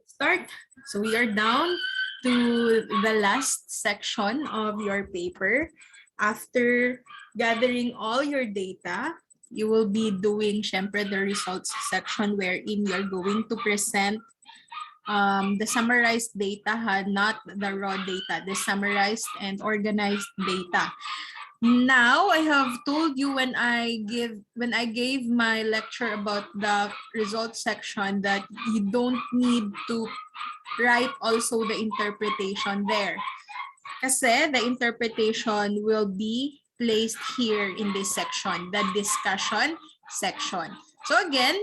Start. So we are down to the last section of your paper. After gathering all your data, you will be doing syempre the results section wherein you're going to present the summarized data, not the raw data, the summarized and organized data. Now I have told you when I gave my lecture about the results section that you don't need to write also the interpretation there. Kasi the interpretation will be placed here in this section, the discussion section. So again,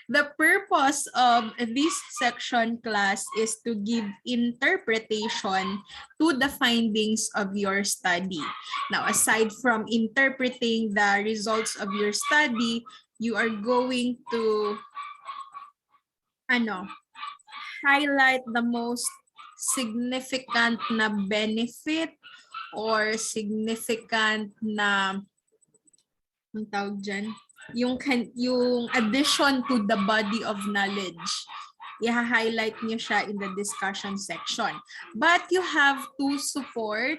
the purpose of this section class is to give interpretation to the findings of your study. Now, aside from interpreting the results of your study, you are going to highlight the most significant na benefit or significant na ang tawag dyan, yung addition to the body of knowledge. I-highlight niyo siya in the discussion section. But you have to support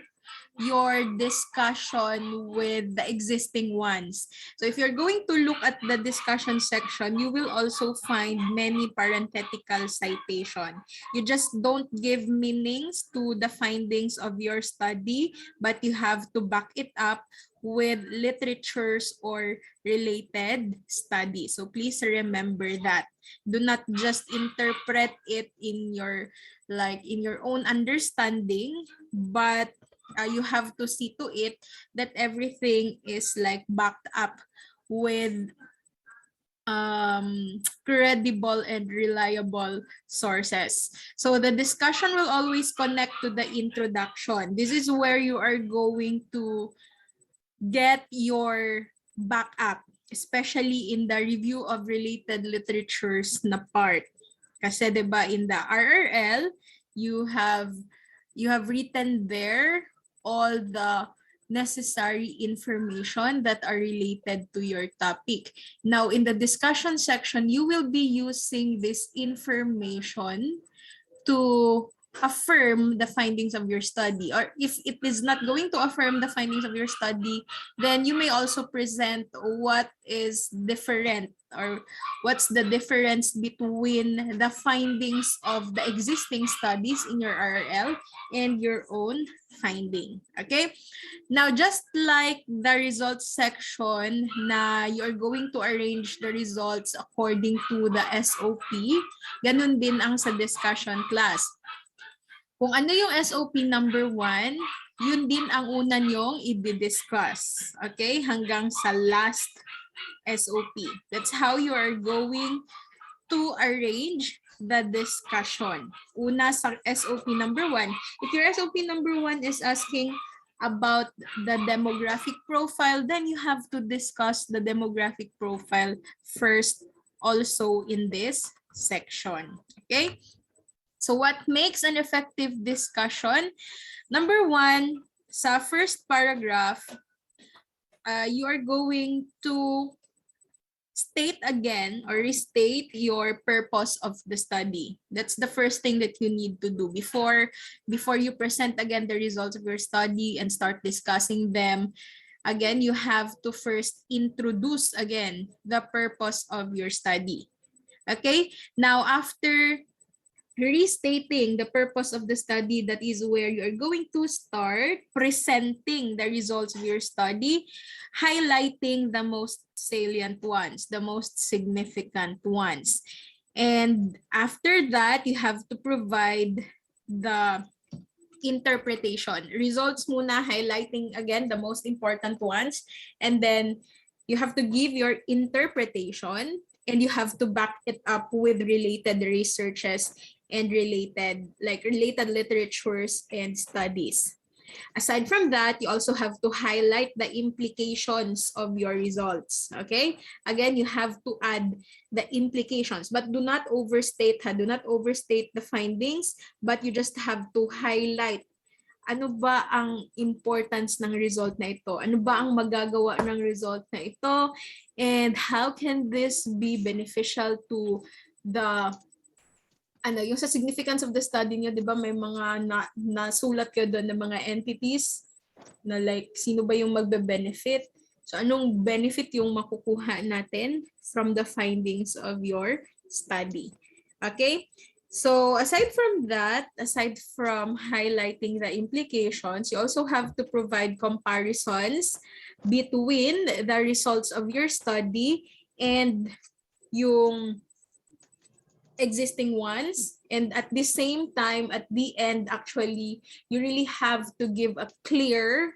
your discussion with the existing ones. So if you're going to look at the discussion section, you will also find many parenthetical citation. You just don't give meanings to the findings of your study, but you have to back it up with literatures or related studies. So please remember that. Do not just interpret it in your own understanding, but you have to see to it that everything is backed up with credible and reliable sources. So the discussion will always connect to the introduction. This is where you are going to get your backup, especially in the review of related literatures na part. Kasi 'di ba in the RRL, you have written there all the necessary information that are related to your topic. Now, in the discussion section, you will be using this information to affirm the findings of your study. Or if it is not going to affirm the findings of your study, then you may also present what is different or what's the difference between the findings of the existing studies in your RRL and your own finding. Okay? Now, just like the results section na you're going to arrange the results according to the SOP, ganun din ang sa discussion class. Kung ano yung SOP number 1, yun din ang una nyong i-discuss. Okay? Hanggang sa last SOP. That's how you are going to arrange the discussion. Una sa SOP number 1. If your SOP number 1 is asking about the demographic profile, then you have to discuss the demographic profile first also in this section. Okay? So what makes an effective discussion? Number 1, sa first paragraph, you are going to state again or restate your purpose of the study. That's the first thing that you need to do before you present again the results of your study and start discussing them. Again, you have to first introduce again the purpose of your study. Okay? Now, after restating the purpose of the study, that is where you are going to start presenting the results of your study, highlighting the most salient ones, the most significant ones. And after that, you have to provide the interpretation. Results muna, highlighting again the most important ones, and then you have to give your interpretation, and you have to back it up with related researches and related literatures and studies. Aside from that, you also have to highlight the implications of your results. Okay? Again, you have to add the implications, but do not overstate. Do not overstate the findings, but you just have to highlight ano ba ang importance ng result na ito? Ano ba ang magagawa ng result na ito? And how can this be beneficial to the yung sa significance of the study niyo, di ba may mga nasulat kayo doon ng mga entities na like sino ba yung magbe-benefit. So anong benefit yung makukuha natin from the findings of your study. Okay? So aside from that, aside from highlighting the implications, you also have to provide comparisons between the results of your study and yung existing ones. And at the same time, at the end, actually, you really have to give a clear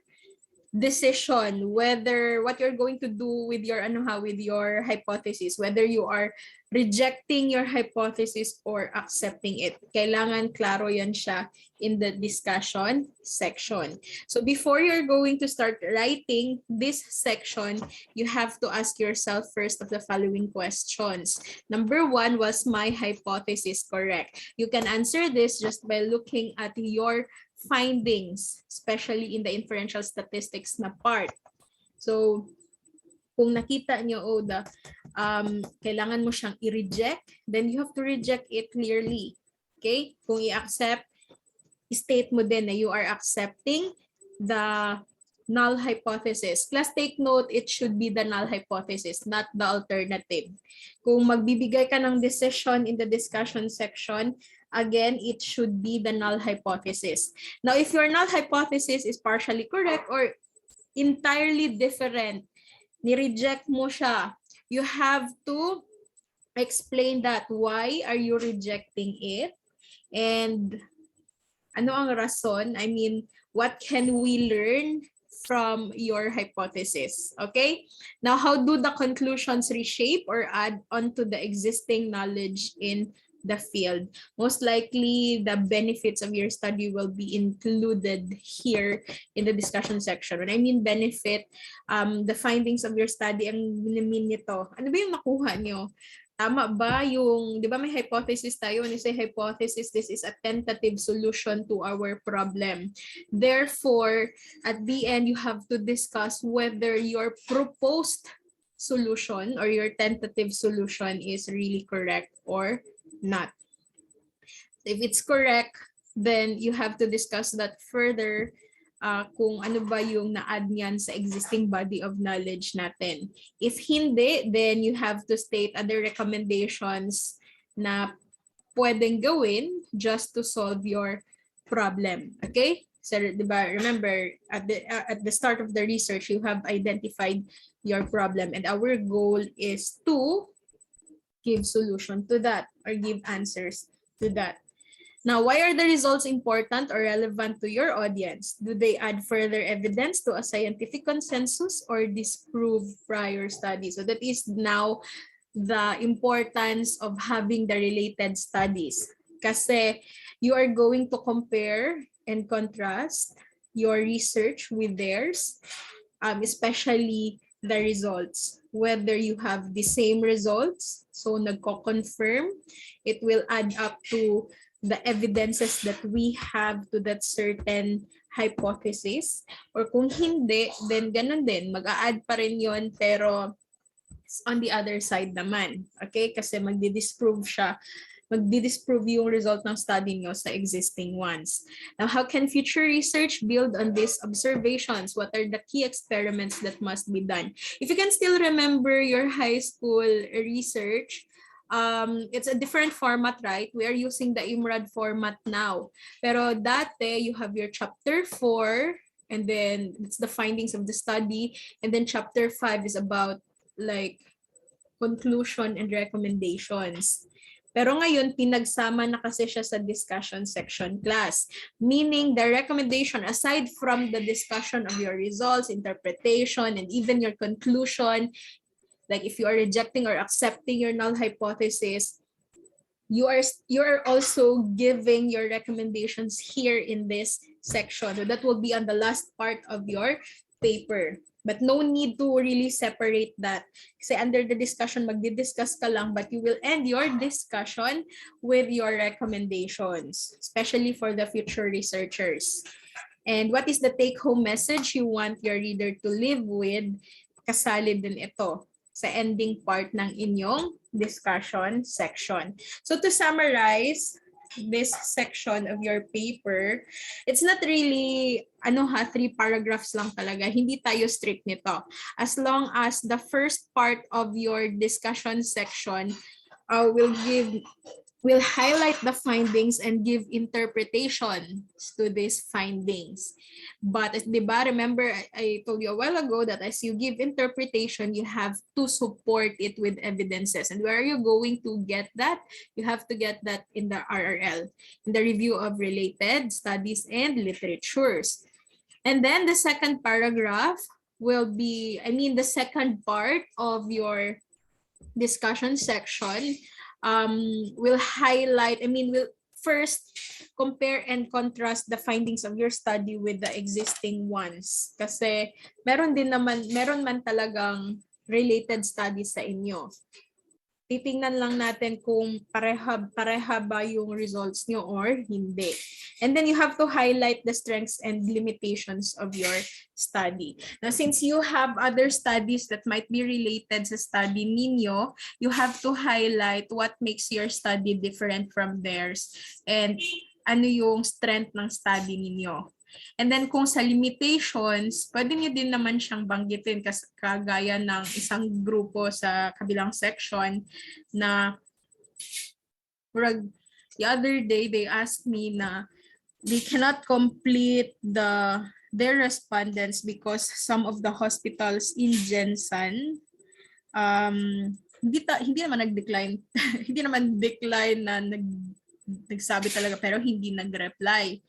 decision whether what you're going to do with your with your hypothesis, whether you are rejecting your hypothesis or accepting it. Kailangan klaro yan siya in the discussion section. So before you're going to start writing this section, you have to ask yourself first of the following questions. Number 1, was my hypothesis correct? You can answer this just by looking at your findings, especially in the inferential statistics na part. So, kung nakita nyo, kailangan mo siyang i-reject, then you have to reject it clearly. Okay? Kung i-accept, state mo din na you are accepting the null hypothesis. Plus, take note, it should be the null hypothesis, not the alternative. Kung magbibigay ka ng decision in the discussion section, again, it should be the null hypothesis. Now, if your null hypothesis is partially correct or entirely different, ni-reject mo siya, you have to explain that. Why are you rejecting it? And ano ang rason? I mean, what can we learn from your hypothesis? Okay? Now, how do the conclusions reshape or add on to the existing knowledge in the field? Most likely, the benefits of your study will be included here in the discussion section. When I mean benefit, the findings of your study, ang mean nito, ano ba yung nakuha nyo? Tama ba yung, di ba may hypothesis tayo? When you say hypothesis, this is a tentative solution to our problem. Therefore, at the end, you have to discuss whether your proposed solution or your tentative solution is really correct or not. If it's correct, then you have to discuss that further kung ano ba yung na-add niyan sa existing body of knowledge natin. If hindi, then you have to state other recommendations na pwedeng gawin just to solve your problem. Okay? So, diba, remember, at the start of the research, you have identified your problem, and our goal is to give solution to that or give answers to that. Now, why are the results important or relevant to your audience? Do they add further evidence to a scientific consensus or disprove prior studies? So that is now the importance of having the related studies. Kasi you are going to compare and contrast your research with theirs, especially the results. Whether you have the same results, so nagko-confirm, it will add up to the evidences that we have to that certain hypothesis. Or kung hindi, then ganun din, mag-a-add pa rin yun, pero on the other side naman. Okay? Kasi magdi-disprove siya. Magdi-disprove yung result ng study nyo sa existing ones. Now, how can future research build on these observations? What are the key experiments that must be done? If you can still remember your high school research, it's a different format, right? We are using the IMRAD format now. Pero dati, you have your chapter 4, and then it's the findings of the study, and then chapter 5 is about like conclusion and recommendations. Pero ngayon, pinagsama na kasi siya sa discussion section class. Meaning, the recommendation, aside from the discussion of your results, interpretation, and even your conclusion, like if you are rejecting or accepting your null hypothesis, you are also giving your recommendations here in this section. So that will be on the last part of your paper. But no need to really separate that. Kasi under the discussion, magdi-discuss ka lang, but you will end your discussion with your recommendations, especially for the future researchers. And what is the take-home message you want your reader to live with? Kasali din ito. sa ending part ng inyong discussion section. So to summarize this section of your paper, it's not really 3 paragraphs lang talaga. Hindi tayo strict nito. As long as the first part of your discussion section will highlight the findings and give interpretation to these findings. But, diba, remember, I told you a while ago that as you give interpretation, you have to support it with evidences. And where are you going to get that? You have to get that in the RRL, in the review of related studies and literatures. And then the second paragraph will be, the second part of your discussion section will highlight, will first compare and contrast the findings of your study with the existing ones. Kasi meron man talagang related studies sa inyo. Titingnan lang natin kung pareha ba yung results nyo or hindi. And then you have to highlight the strengths and limitations of your study. Now, since you have other studies that might be related sa study ninyo, you have to highlight what makes your study different from theirs and ano yung strength ng study ninyo. And then kung sa limitations, pwede nyo din naman siyang banggitin kagaya ng isang grupo sa kabilang section na the other day they asked me na they cannot complete their respondents because some of the hospitals in Jensen hindi naman nag-decline hindi naman decline na nagsabi talaga pero hindi nag-reply.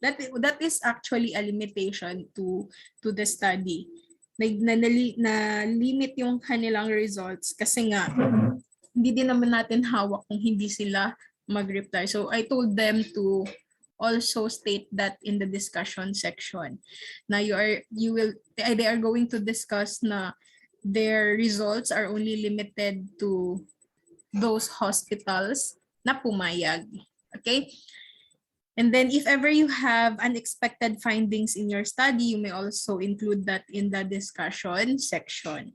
That is actually a limitation to the study. Na limit yung kanilang results kasi nga hindi din naman natin hawak kung hindi sila mag-reply. So I told them to also state that in the discussion section. Na they are going to discuss na their results are only limited to those hospitals na pumayag. Okay? And then if ever you have unexpected findings in your study, you may also include that in the discussion section.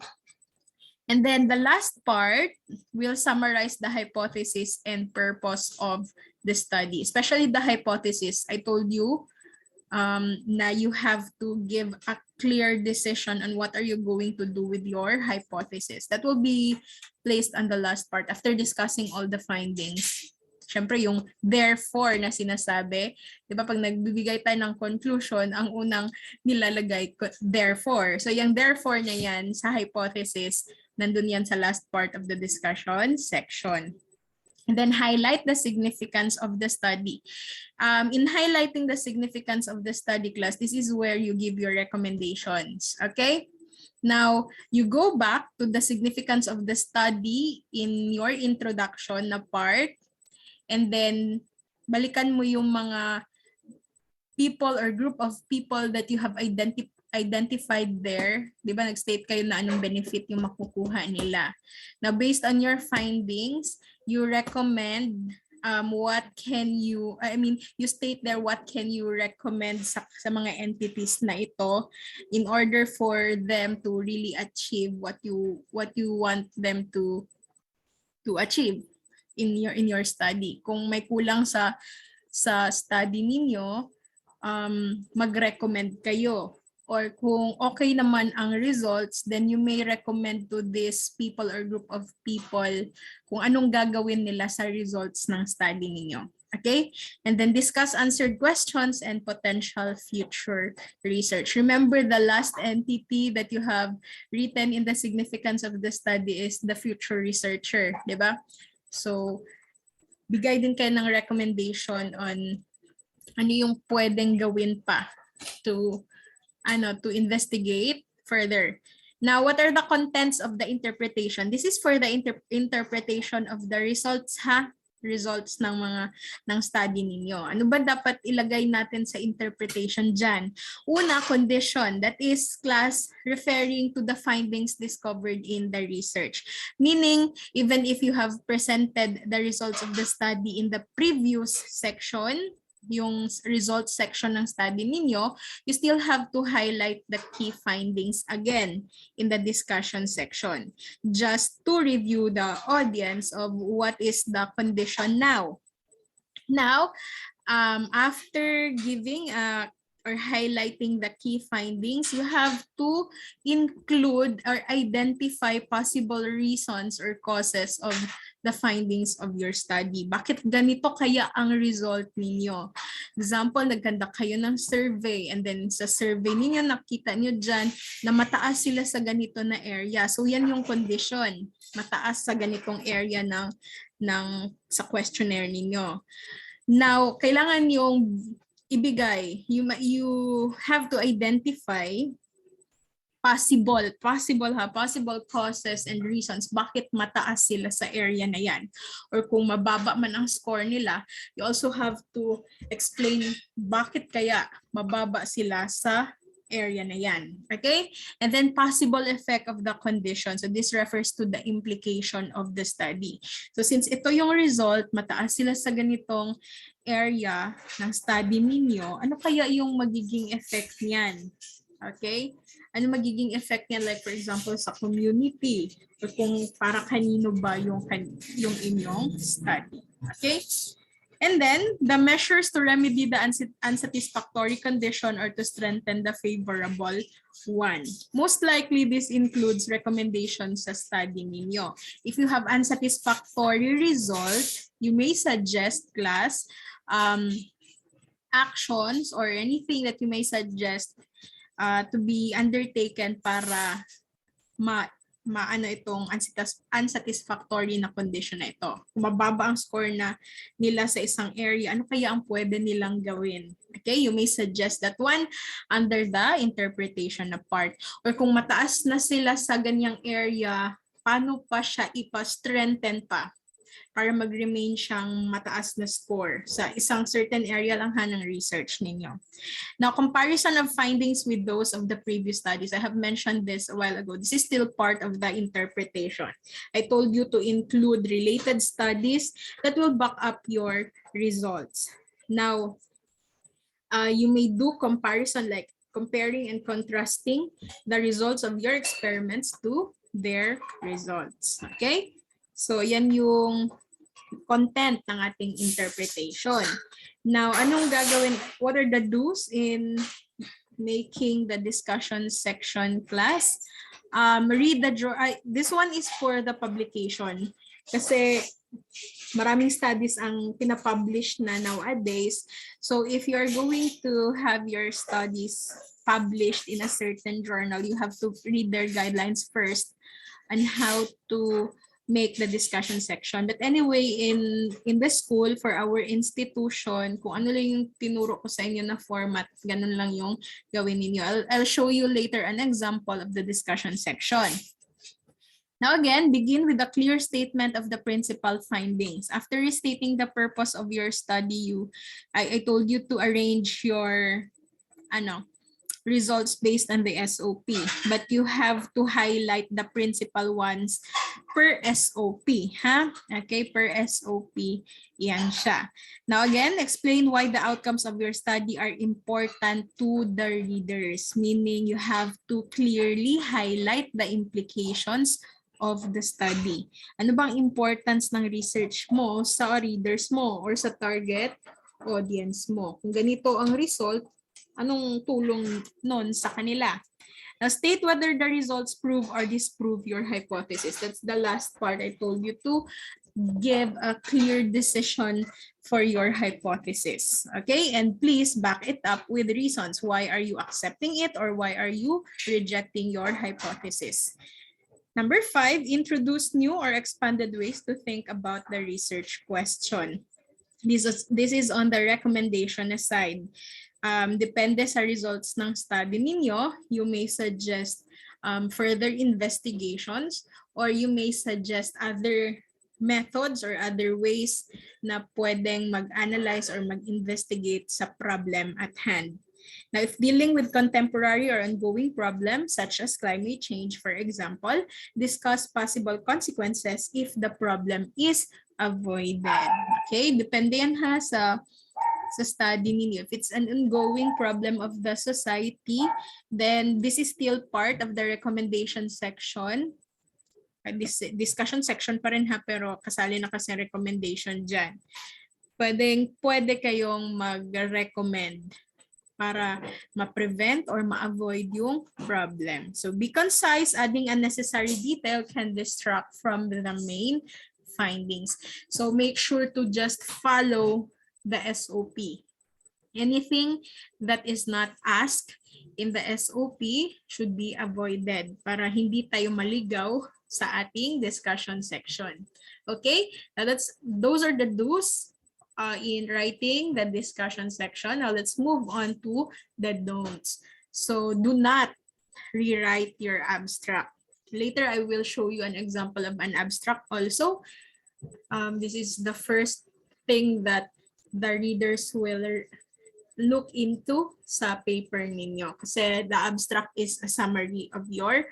And then the last part will summarize the hypothesis and purpose of the study, especially the hypothesis. I told you na you have to give a clear decision on what are you going to do with your hypothesis. That will be placed on the last part after discussing all the findings. Siyempre, yung therefore na sinasabi, di ba pag nagbibigay tayo ng conclusion, ang unang nilalagay, therefore. So yung therefore na yan sa hypothesis, nandun yan sa last part of the discussion section. And then highlight the significance of the study. In highlighting the significance of the study class, this is where you give your recommendations. Okay? Now, you go back to the significance of the study in your introduction na part. And then, balikan mo yung mga people or group of people that you have identified there. Di ba, nag-state kayo na anong benefit yung makukuha nila. Now, based on your findings, you recommend you state there what can you recommend sa mga entities na ito in order for them to really achieve what you want them to achieve in your study. Kung may kulang sa study ninyo, mag-recommend kayo. Or kung okay naman ang results, then you may recommend to this people or group of people kung anong gagawin nila sa results ng study ninyo. Okay? And then discuss answered questions and potential future research. Remember, the last entity that you have written in the significance of the study is the future researcher. Diba? So, bigay din kayo ng recommendation on ano yung pwedeng gawin pa to investigate further. Now, what are the contents of the interpretation? This is for the interpretation of the results, results ng study ninyo. Ano ba dapat ilagay natin sa interpretation dyan? Una, condition, that is class referring to the findings discovered in the research. Meaning, even if you have presented the results of the study in the previous section, yung results section ng study ninyo, you still have to highlight the key findings again in the discussion section, just to review the audience of what is the condition now. Now, after giving or highlighting the key findings, you have to include or identify possible reasons or causes of the findings of your study. Bakit ganito kaya ang result ninyo? Example, nagkanda kayo ng survey and then sa survey ninyo, nakita nyo dyan na mataas sila sa ganito na area. So yan yung condition, mataas sa ganitong area sa questionnaire ninyo. Now, kailangan yung ibigay, you have to identify possible causes and reasons bakit mataas sila sa area na yan. Or kung mababa man ang score nila, you also have to explain bakit kaya mababa sila sa area na yan. Okay? And then possible effect of the condition. So this refers to the implication of the study. So since ito yung result, mataas sila sa ganitong area ng study ninyo, ano kaya yung magiging effect niyan? Okay? Ano magiging effect niya, like for example sa community, o kung para kanino ba yung inyong study. Okay? And then, the measures to remedy the unsatisfactory condition or to strengthen the favorable one. Most likely, this includes recommendations sa study ninyo. If you have unsatisfactory results, you may suggest class actions or anything that you may suggest to be undertaken para maano itong unsatisfactory na condition na ito. Kung mababa ang score na nila sa isang area, ano kaya ang pwede nilang gawin? Okay, you may suggest that one under the interpretation na part. Or kung mataas na sila sa ganyang area, paano pa siya ipa-strengthen pa para mag-remain siyang mataas na score sa isang certain area lang ng research ninyo. Now, comparison of findings with those of the previous studies. I have mentioned this a while ago. This is still part of the interpretation. I told you to include related studies that will back up your results. Now, you may do comparison like comparing and contrasting the results of your experiments to their results. Okay? So, yan yung content ng ating interpretation. Now, anong gagawin? What are the do's in making the discussion section class? Read the this one is for the publication. Kasi maraming studies ang pinapublish na nowadays. So, if you are going to have your studies published in a certain journal, you have to read their guidelines first on how to make the discussion section. But anyway, in the school, for our institution, kung ano lang yung tinuro ko sa inyo na format, ganun lang yung gawin ninyo. I'll show you later an example of the discussion section. Now again, begin with a clear statement of the principal findings. After restating the purpose of your study, I told you to arrange your results based on the SOP, but you have to highlight the principal ones per SOP, ha? Okay, per SOP, yan siya. Now again, explain why the outcomes of your study are important to the readers, meaning you have to clearly highlight the implications of the study. Ano bang importance ng research mo sa readers mo or sa target audience mo? Kung ganito ang result, anong tulong nun sa kanila? Now, state whether the results prove or disprove your hypothesis. That's the last part I told you to give a clear decision for your hypothesis. Okay, and please back it up with reasons. Why are you accepting it or why are you rejecting your hypothesis? Number 5, introduce new or expanded ways to think about the research question. This is on the recommendation side. Depende sa results ng study ninyo, you may suggest further investigations or you may suggest other methods or other ways na pwedeng mag-analyze or mag-investigate sa problem at hand. Now, if dealing with contemporary or ongoing problems such as climate change, for example, discuss possible consequences if the problem is avoided. Okay, depende yan ha sa sa study ninyo. If it's an ongoing problem of the society, then this is still part of the recommendation section. Discussion section pa rin ha, pero kasali na kasi recommendation dyan. Pwede kayong mag-recommend para ma-prevent or ma-avoid yung problem. So be concise, adding unnecessary detail can distract from the main findings. So make sure to just follow the SOP. Anything that is not asked in the SOP should be avoided para hindi tayo maligaw sa ating discussion section. Okay? Now those are the do's in writing the discussion section. Now let's move on to the don'ts. So do not rewrite your abstract. Later, I will show you an example of an abstract also. This is the first thing that the readers will look into sa paper ninyo. Kasi the abstract is a summary of your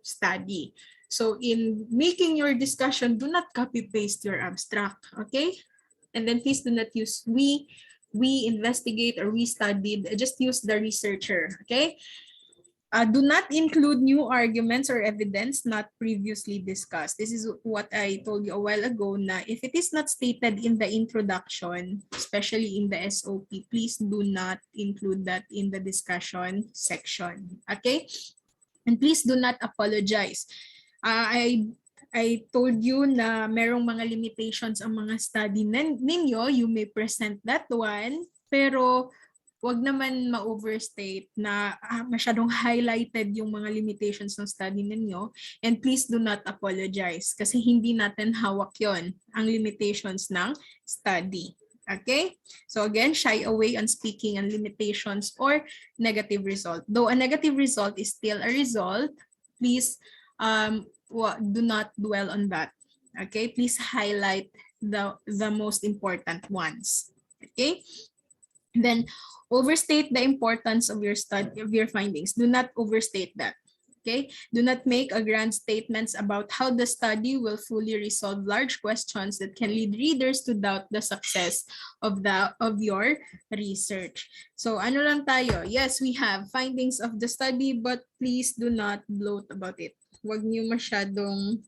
study. So in making your discussion, do not copy-paste your abstract, okay? And then please do not use we investigate, or we studied. Just use the researcher, okay? Do not include new arguments or evidence not previously discussed. This is what I told you a while ago, na if it is not stated in the introduction, especially in the SOP, please do not include that in the discussion section, okay? And please do not apologize. I told you na merong mga limitations ang mga study ninyo. You may present that one, pero wag naman ma-overstate na masyadong highlighted yung mga limitations ng study ninyo. And please do not apologize kasi hindi natin hawak yon, ang limitations ng study. Okay? So again, shy away on speaking on limitations or negative result. Though a negative result is still a result, please do not dwell on that. Okay, please highlight the most important ones. Okay, then overstate the importance of your study, of your findings. Do not overstate that. Okay, do not make a grand statements about how the study will fully resolve large questions that can lead readers to doubt the success of your research. So ano lang tayo? Yes, we have findings of the study, but please do not bloat about it. Huwag niyo masyadong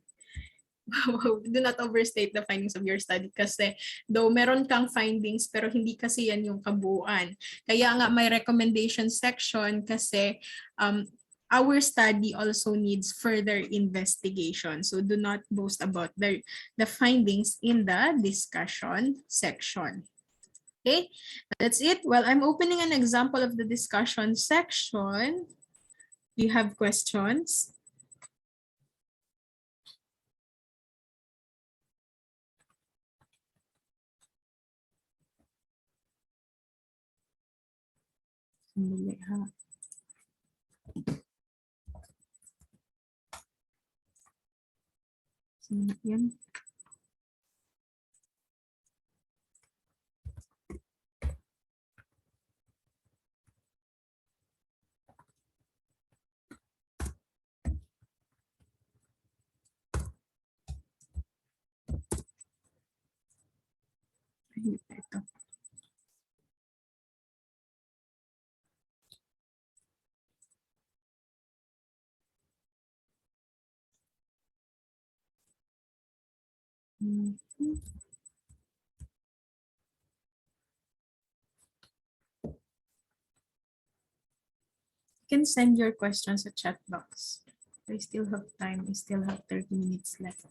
do not overstate the findings of your study kasi though meron kang findings pero hindi kasi yan yung kabuuan. Kaya nga may recommendation section kasi our study also needs further investigation. So do not boast about the findings in the discussion section. Okay, that's it. Well, I'm opening an example of the discussion section. Do you have questions? Yan. Ito. You can send your questions to chat box. I still have time. I still have 30 minutes left.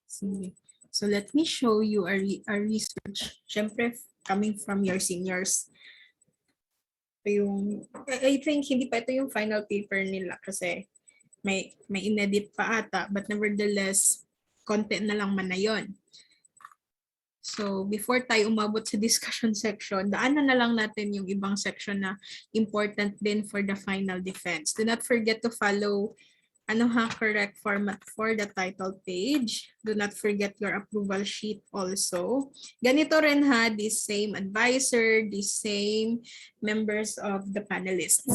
Sige. So let me show you a research. Siyempre, coming from your seniors. I think hindi pa ito yung final paper nila kasi may inedit pa ata, but nevertheless, content na lang man na yun. So before tayo umabot sa discussion section, daanan na lang natin yung ibang section na important din for the final defense. Do not forget to follow correct format for the title page. Do not forget your approval sheet also. Ganito rin ha, the same advisor, the same members of the panelists.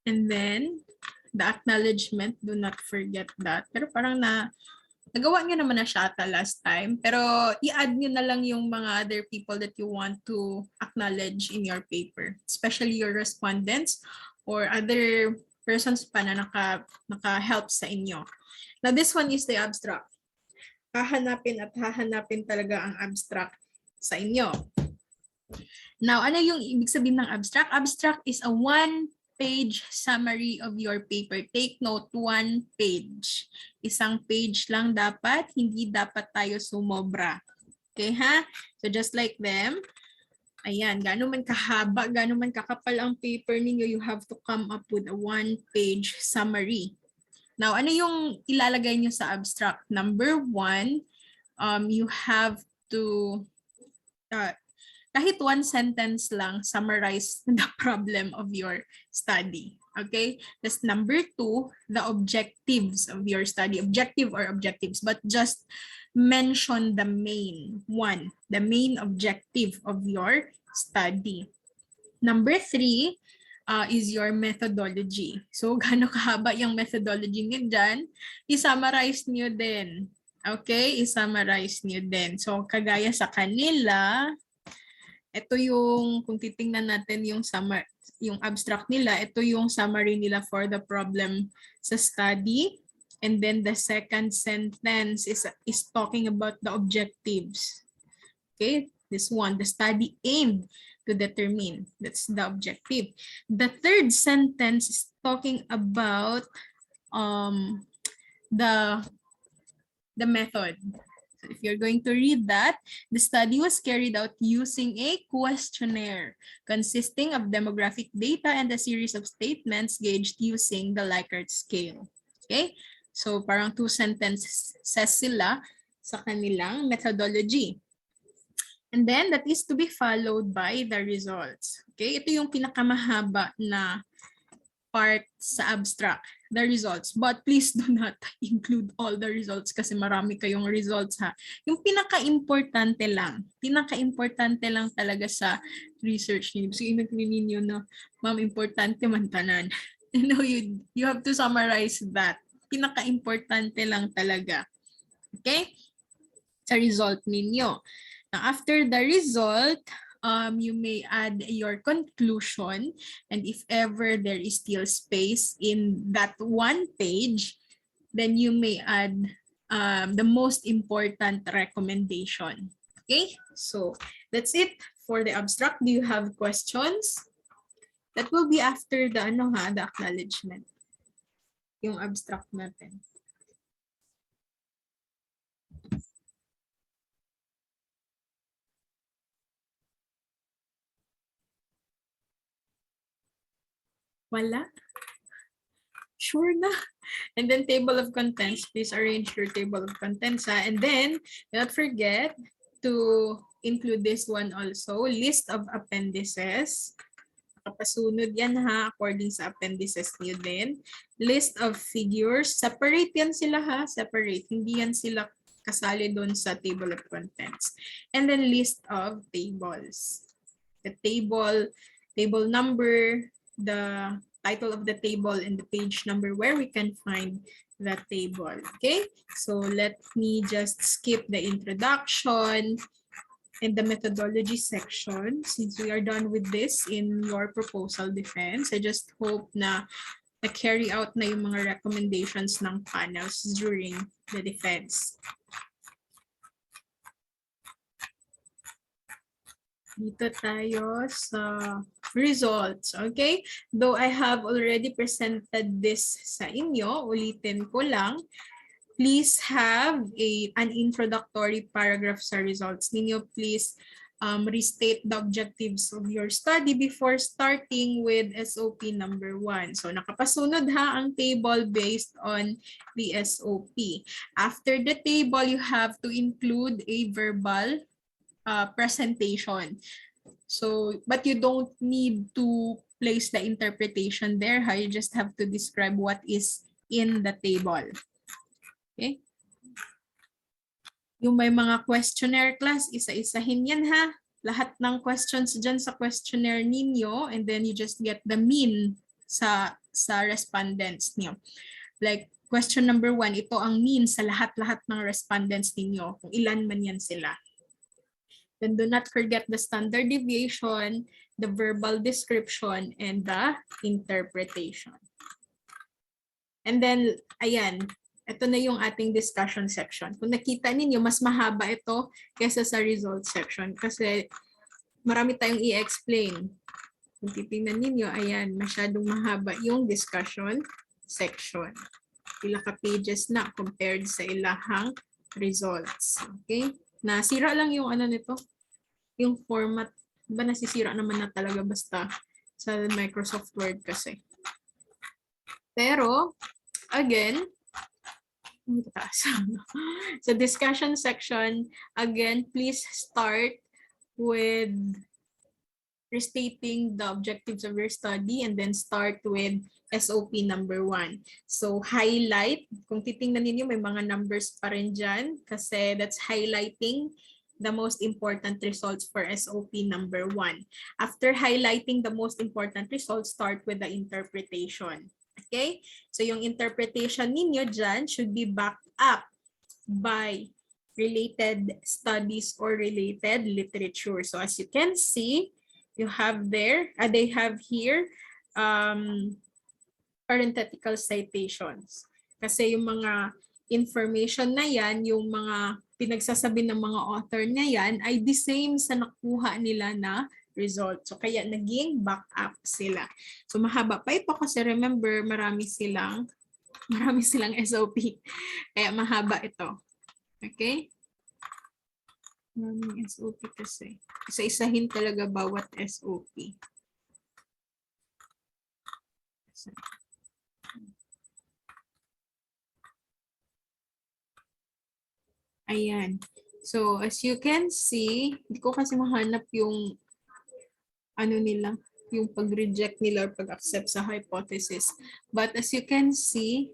And then, the acknowledgement, do not forget that. Pero parang Nagawa nyo naman na siya ata last time, pero i-add nyo na lang yung mga other people that you want to acknowledge in your paper, especially your respondents or other persons pa na naka-help sa inyo. Now, this one is the abstract. Hahanapin at hahanapin talaga ang abstract sa inyo. Now, ano yung ibig sabihin ng abstract? Abstract is a one-page summary of your paper. Take note, one page. Isang page lang dapat, hindi dapat tayo sumobra. Okay, ha? So, just like them, ayan, gaano man kahaba, gaano man kakapal ang paper ninyo, you have to come up with a one-page summary. Now, ano yung ilalagay nyo sa abstract? Number 1, you have to, kahit one sentence lang, summarize the problem of your study. Okay? That's number 2, the objectives of your study. Objective or objectives, but just mention the main one, the main objective of your study. Number 3, is your methodology. So, gaano kahaba yung methodology nyo dyan, i-summarize nyo din. Okay? I-summarize nyo din. So, kagaya sa kanila, ito yung, kung titingnan natin yung abstract nila, ito yung summary nila for the problem sa study. And then the second sentence is talking about the objectives. Okay? This one, the study aimed to determine. That's the objective. The third sentence is talking about the method. So if you're going to read that, the study was carried out using a questionnaire consisting of demographic data and a series of statements gauged using the Likert scale. Okay? So parang 2 sentences sila sa kanilang methodology. And then that is to be followed by the results. Okay? Ito yung pinakamahaba na part sa abstract, the results. But please do not include all the results kasi marami kayong results ha. Yung pinaka-importante lang talaga sa research niyo. So inagnin ninyo na, ma'am, importante man tanan. You have to summarize that. Pinaka-importante lang talaga. Okay? Sa result ninyo. Now, after the result, you may add your conclusion, and if ever there is still space in that one page, then you may add the most important recommendation. Okay, so that's it for the abstract. Do you have questions? That will be after the the acknowledgement. Yung abstract natin. Wala? Sure na. And then table of contents, please arrange your table of contents. And then, do not forget to include this one also, list of appendices. Kapasunod yan ha, according sa appendices niyo din. List of figures, separate yan sila ha, separate. Hindi yan sila kasali doon sa table of contents. And then list of tables. The table number, the title of the table, and the page number where we can find that table. Okay, so let me just skip the introduction and the methodology section since we are done with this in your proposal defense. I just hope na carry out na yung mga recommendations ng panels during the defense. Dito tayo sa results, okay? Though I have already presented this sa inyo, ulitin ko lang, please have an introductory paragraph sa results ninyo. Please restate the objectives of your study before starting with SOP number 1. So nakapasunod ha ang table based on the SOP. After the table, you have to include a verbal presentation. So, but you don't need to place the interpretation there. You just have to describe what is in the table. Okay? Yung may mga questionnaire class, isa-isahin yan ha. Lahat ng questions dyan sa questionnaire ninyo, and then you just get the mean sa respondents niyo. Like question number 1, ito ang mean sa lahat-lahat ng respondents ninyo, kung ilan man yan sila. Then do not forget the standard deviation, the verbal description, and the interpretation. And then, ayan, ito na yung ating discussion section. Kung nakita ninyo, mas mahaba ito kaysa sa result section kasi marami tayong i-explain. Kung titingnan ninyo, ayan, masyadong mahaba yung discussion section. Ilang ka pages na compared sa ilahang results. Okay? Nasira lang yung ano nito, yung format. Ba nasisira naman na talaga basta sa Microsoft Word kasi. Pero, again, sa discussion section, again, please start with restating the objectives of your study and then start with SOP number 1. So, highlight. Kung titingnan ninyo, may mga numbers pa rin dyan kasi that's highlighting the most important results for SOP number 1. After highlighting the most important results, start with the interpretation. Okay? So, yung interpretation ninyo dyan should be backed up by related studies or related literature. So, as you can see, you have there, they have here parenthetical citations. Kasi yung mga information na yan, yung mga pinagsasabi ng mga author na yan, ay the same sa nakuha nila na result. So, kaya naging backup sila. So, mahaba pa ito kasi remember, marami silang SOP. Kaya mahaba ito. Okay? Maraming SOP kasi. Isa-isahin talaga bawat SOP. Ayan. So, as you can see, hindi ko kasi mahanap yung ano nila, yung pag-reject nila or pag-accept sa hypothesis. But as you can see,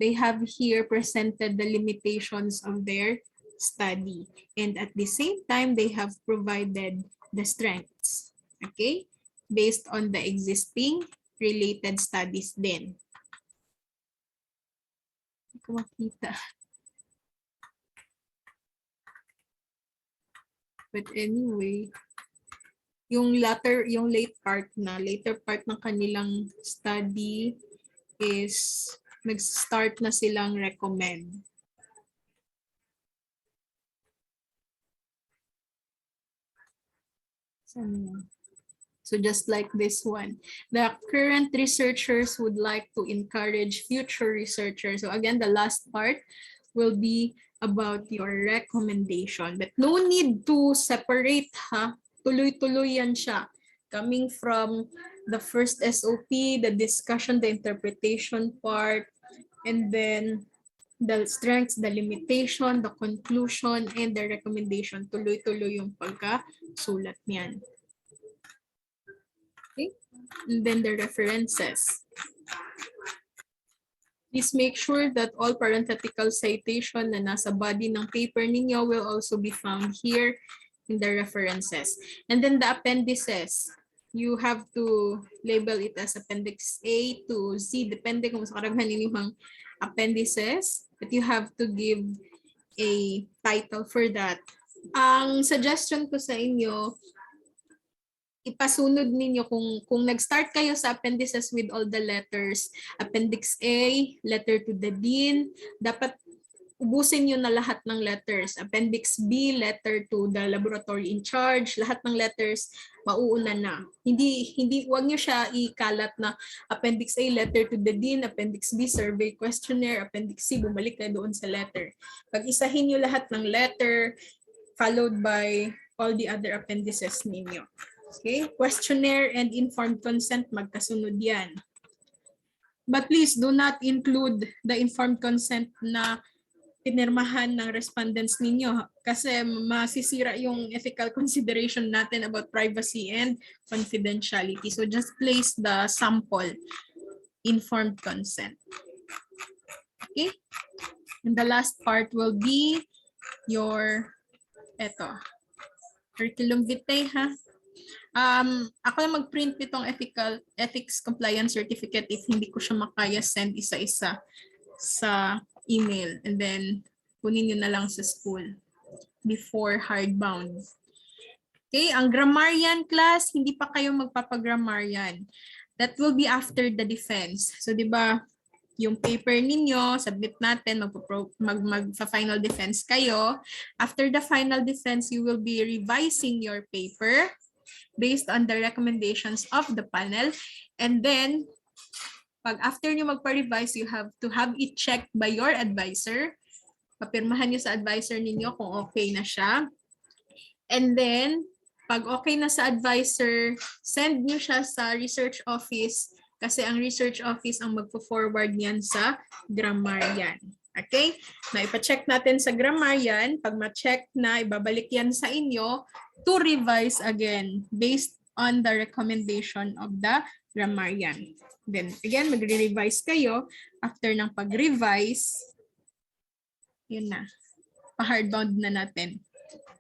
they have here presented the limitations of their study. And at the same time, they have provided the strengths. Okay? Based on the existing related studies din. Hindi ko makita. But anyway, yung later part ng kanilang study is nag-start na silang recommend. So just like this one, the current researchers would like to encourage future researchers. So again, the last part will be about your recommendation. But no need to separate, ha? Tuloy-tuloy yan siya. Coming from the first SOP, the discussion, the interpretation part, and then the strengths, the limitation, the conclusion, and the recommendation. Tuloy-tuloy yung pagkasulat niyan. Okay? And then the references. Please make sure that all parenthetical citation na nasa body ng paper ninyo will also be found here in the references. And then the appendices. You have to label it as Appendix A to Z, depende kung sa karaghan ninyong appendices. But you have to give a title for that. Ang suggestion ko sa inyo, ipasunod ninyo kung nag-start kayo sa appendices with all the letters, Appendix A, letter to the dean, dapat ubusin nyo na lahat ng letters. Appendix B, letter to the laboratory in charge, lahat ng letters mauuna na. Wag nyo siya ikalat na Appendix A, letter to the dean, Appendix B, survey questionnaire, Appendix C, bumalik na doon sa letter. Pag-isahin nyo lahat ng letter, followed by all the other appendices ninyo. Okay? Questionnaire and informed consent, magkasunod yan. But please do not include the informed consent na pinirmahan ng respondents ninyo kasi masisira yung ethical consideration natin about privacy and confidentiality. So just place the sample informed consent. Okay? And the last part will be your curriculum vitae, ha? Ako na mag-print nitong ethics compliance certificate if hindi ko siya makaya send isa-isa sa email, and then kunin nyo na lang sa school before hardbound. Okay, ang grammarian class, hindi pa kayo magpapagrammarian. That will be after the defense. So, di ba, yung paper ninyo, submit natin, mag-final defense kayo. After the final defense, you will be revising your paper based on the recommendations of the panel. And then, pag after nyo magpa-revise, you have to have it checked by your advisor. Papirmahan nyo sa advisor ninyo kung okay na siya. And then, pag okay na sa advisor, send nyo siya sa research office kasi ang research office ang magpo-forward niyan sa grammarian. Okay? Na ipa-check natin sa grammarian. Pag ma-check na, ibabalik yan sa inyo to revise again based on the recommendation of the grammarian. Then, again, magre-revise kayo. After ng pag-revise, yun na. Pa-hardbound na natin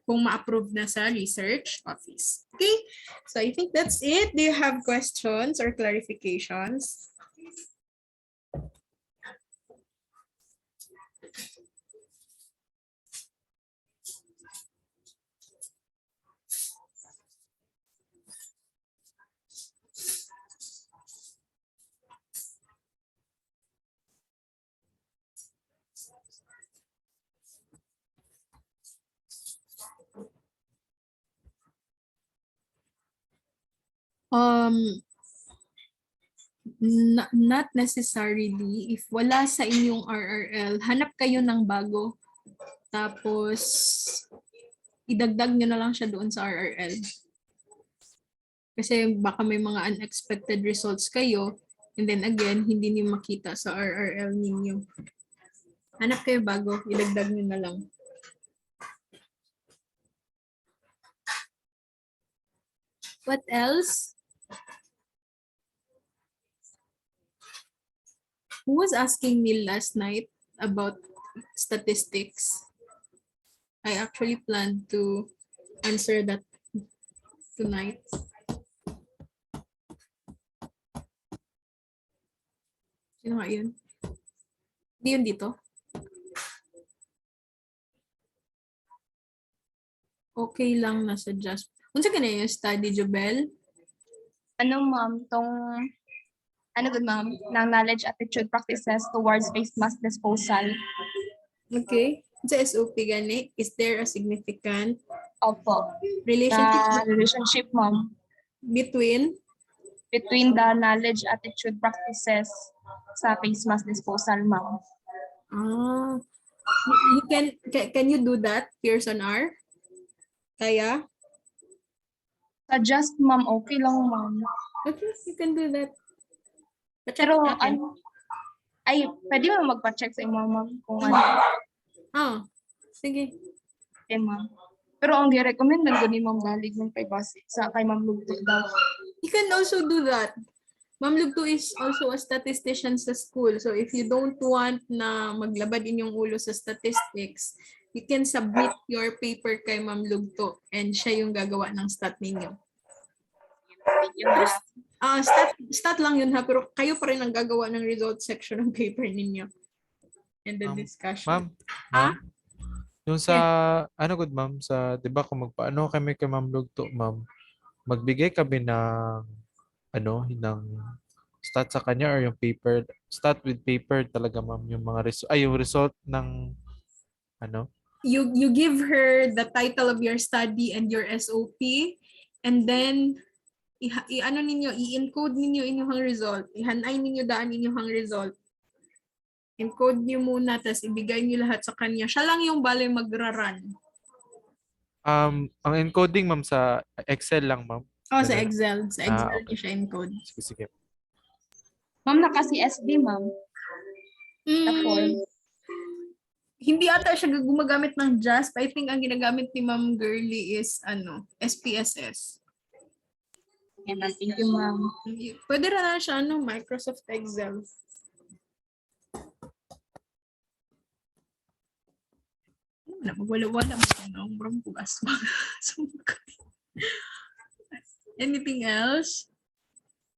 kung ma-approve na sa research office. Okay? So I think that's it. Do you have questions or clarifications? Not necessarily. If wala sa inyong RRL, hanap kayo ng bago. Tapos, idagdag nyo na lang siya doon sa RRL. Kasi baka may mga unexpected results kayo. And then again, hindi niyo makita sa RRL ninyo. Hanap kayo bago, idagdag nyo na lang. What else? Who was asking me last night about statistics? I actually planned to answer that tonight. Sino nga yun? Hindi yun dito? Okay lang na suggest. Unsa ka na yung study, Jobel? Ano ma'am, good ma'am, ng knowledge attitude practices towards waste mass disposal. Okay. Sa SOP gani, is there a significant Opo. relationship Ma'am, between the knowledge attitude practices sa waste mass disposal, ma'am. You can you do that, Pearson R? Kaya? Suggest ma'am, okay lang ma'am. Okay, you can do that. Pero pwede mo magpa-check sa imo ma'am kung ano. Sige. Okay ma'am. Pero ang gi-recommend man guni ma'am galig ng privacy sa kay Ma'am Lugto daw. You can also do that. Ma'am Lugto is also a statistician sa school. So if you don't want na maglabad inyong ulo sa statistics, you can submit your paper kay Ma'am Lugto and siya yung gagawa ng stat ninyo. Stat lang yun ha, pero kayo pa rin ang gagawa ng result section ng paper ninyo. And the discussion. Ma'am? Yung sa, good ma'am, sa, di ba kung magpaano kami kay Ma'am Lugto, ma'am, magbigay kami ng, ng stat sa kanya or yung paper, stat with paper talaga ma'am, yung mga yung result ng, You give her the title of your study and your SOP, and then i-encode ninyo inyong result. Ihanay ninyo daan inyong result. Encode niyo muna, tapos ibigay niyo lahat sa kanya. Siya lang yung baloy magra-run. ang encoding ma'am sa Excel lang ma'am. Sa Excel. Sa Excel okay. niyo siya encode. Sige. Ma'am, naka-CSV ma'am. Hindi ata siya gumagamit ng JASP. I think ang ginagamit ni Ma'am Girly is SPSS. Yan, thank you ma'am. Pwede rin na siya Microsoft Excel. Wala mo ang brang bugas. Anything else?